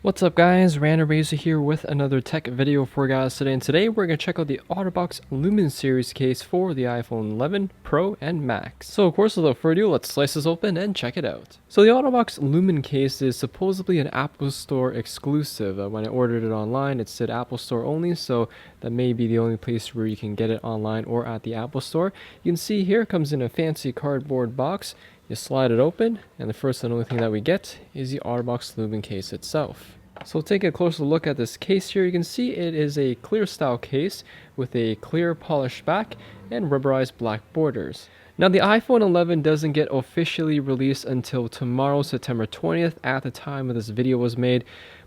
What's up guys, Random Razor here with another tech video for you guys today, and today we're going to check out the OtterBox LUMEN series case for the iPhone 11 Pro and Max. So of course, without further ado, let's slice this open and check it out. So the OtterBox LUMEN case is supposedly an Apple Store exclusive. When I ordered it online, it said Apple Store only, so that may be the only place where you can get it online or at the Apple Store. You can see here it comes in a fancy cardboard box. You slide it open, and the first and only thing that we get is the OtterBox LUMEN case itself. So taking a closer look at this case here, you can see it is a clear style case with a clear polished back and rubberized black borders. Now the iPhone 11 doesn't get officially released until tomorrow, September 20th, at the time this video was made,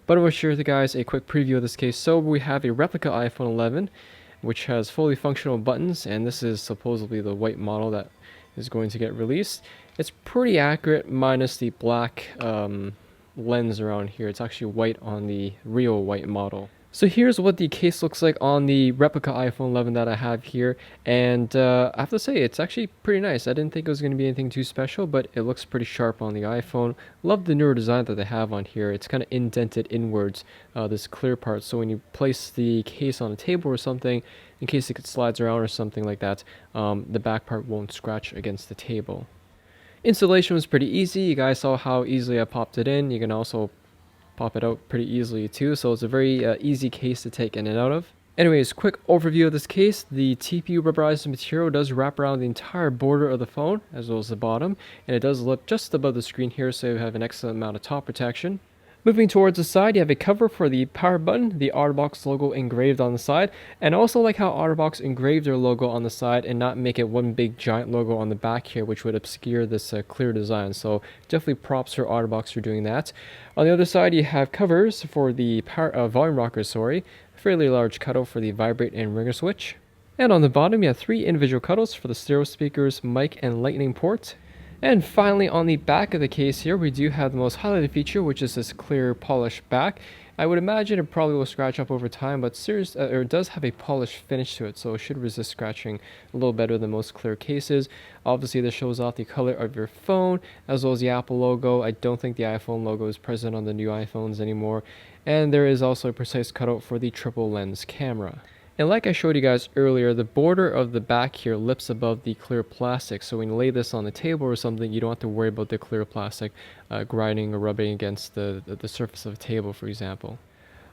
but I will share with you guys a quick preview of this case. So we have a replica iPhone 11, which has fully functional buttons, and this is supposedly the white model that is going to get released. It's pretty accurate minus the black lens around here. It's actually white on the real white model. So here's what the case looks like on the replica iPhone 11 that I have here, and I have to say it's actually pretty nice. I didn't think it was going to be anything too special, but it looks pretty sharp on the iPhone. Love the newer design that they have on here. It's kind of indented inwards, this clear part, so when you place the case on a table or something, in case it slides around or something like that, the back part won't scratch against the table. Installation was pretty easy. You guys saw how easily I popped it in. You can also pop it out pretty easily too, so it's a very easy case to take in and out of. Anyways, quick overview of this case. The TPU rubberized material does wrap around the entire border of the phone as well as the bottom, and it does lip just above the screen here, so you have an excellent amount of top protection. Moving towards the side, you have a cover for the power button, the OtterBox logo engraved on the side, and I also like how OtterBox engraved their logo on the side and not make it one big giant logo on the back here, which would obscure this clear design. So definitely props for OtterBox for doing that. On the other side, you have covers for the volume rocker, fairly large cutout for the vibrate and ringer switch. And on the bottom, you have three individual cutouts for the stereo speakers, mic, and lightning port. And finally, on the back of the case here, we do have the most highlighted feature, which is this clear polished back. I would imagine it probably will scratch up over time, but it does have a polished finish to it, so it should resist scratching a little better than most clear cases. Obviously, this shows off the color of your phone, as well as the Apple logo. I don't think the iPhone logo is present on the new iPhones anymore. And there is also a precise cutout for the triple lens camera. And like I showed you guys earlier, the border of the back here lips above the clear plastic, so when you lay this on the table or something, you don't have to worry about the clear plastic grinding or rubbing against the surface of a table, for example.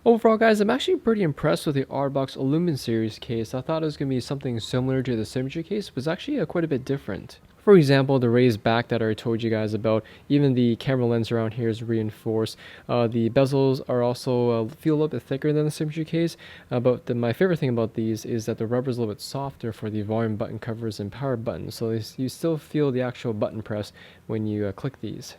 Overall, guys, I'm actually pretty impressed with the OtterBox LUMEN series case. I thought it was going to be something similar to the Signature case, but it's actually quite a bit different. For example, the raised back that I told you guys about, even the camera lens around here is reinforced. The bezels are also feel a little bit thicker than the Signature case, but my favorite thing about these is that the rubber is a little bit softer for the volume button covers and power buttons, so you still feel the actual button press when you click these.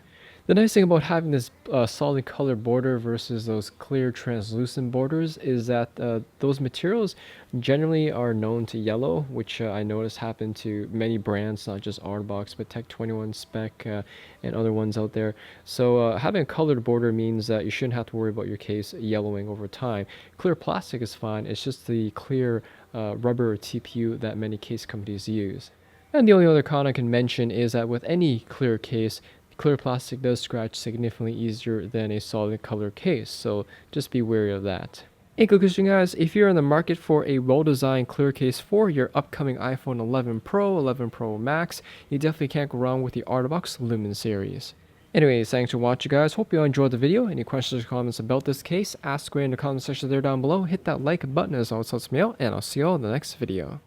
The nice thing about having this solid color border versus those clear translucent borders is that those materials generally are known to yellow, which I noticed happened to many brands, not just OtterBox, but Tech 21 Spec and other ones out there. So having a colored border means that you shouldn't have to worry about your case yellowing over time. Clear plastic is fine, it's just the clear rubber or TPU that many case companies use. And the only other con I can mention is that with any clear case, clear plastic does scratch significantly easier than a solid color case, so just be wary of that. In conclusion, guys, if you're in the market for a well-designed clear case for your upcoming iPhone 11 Pro, 11 Pro Max, you definitely can't go wrong with the OtterBox LUMEN series. Anyways, thanks for watching, guys. Hope you all enjoyed the video. Any questions or comments about this case, ask away in the comment section there down below. Hit that like button as always helps me out, and I'll see you all in the next video.